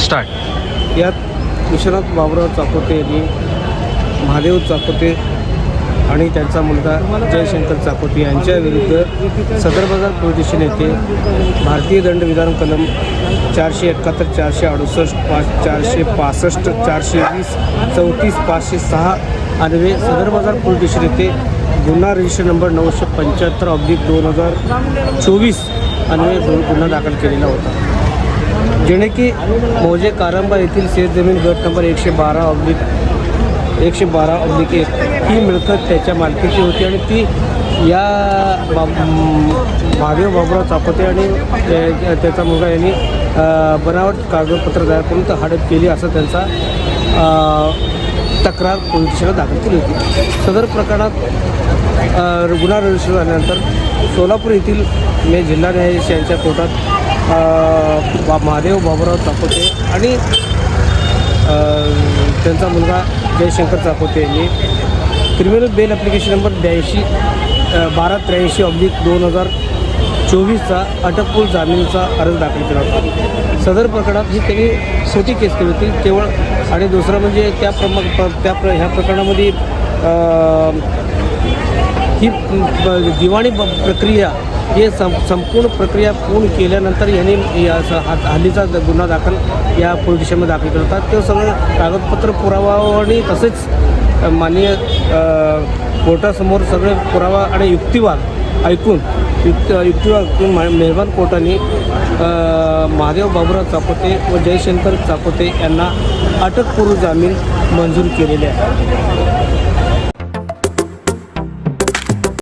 Start. यात विश्वनाथ बाबुराव चाकोते यांनी महादेव चाकोते आणि त्यांचा मुलगा जयशंकर चाकोते यांच्या विरुद्ध सदर बाजार पोलीस स्टेशन येथे भारतीय दंडविधान कलम 471, 468, 465, 420, 34, 506 अन्वये सदर बाजार पोलीस स्टेशन येथे गुन्हा रजिस्टर नंबर 975/2024 अन्वये गुन्हा दाखल केलेला होता. जेणे की मौजे कारंबा येथील शेतजमीन गट नंबर 112/1 ही मिळकत त्याच्या मालकीची होती आणि ती या महादेव बाबुराव चाकोते आणि त्याचा मुलगा यांनी बनावट कागदपत्र तयार करून तर हडप केली असं त्यांचा तक्रार पोलीस स्टेशनला दाखल केली होती. सदर प्रकरणात गुन्हा रजिस्टर झाल्यानंतर सोलापूर येथील जिल्हा न्यायाधीश यांच्या कोर्टात महादेव बाबुराव चाकोते आणि त्यांचा मुलगा जयशंकर चाकोते यांनी क्रिमिनल बेल ॲप्लिकेशन नंबर 1223/2024चा अटकपूर्व जामीनचा अर्ज दाखल केला होता. सदर प्रकरणात ही त्यांनी छोटी केस केली होती केवळ. आणि दुसरं म्हणजे ह्या प्रकरणामध्ये ही दिवाणी प्रक्रिया हे संपूर्ण प्रक्रिया पूर्ण केल्यानंतर यांनी हल्लीचा गुन्हा दाखल या पोलीस स्टेशनमध्ये दाखल केला होता. ते सगळं कागदपत्र पुरावा आणि तसेच माननीय कोर्टासमोर सगळे पुरावा आणि युक्तिवाद ऐकून मेहरबान कोर्टाने महादेव बाबुराव चाकोते व जयशंकर चाकोते यांना अटकपूर्व जामीन मंजूर केलेले आहे.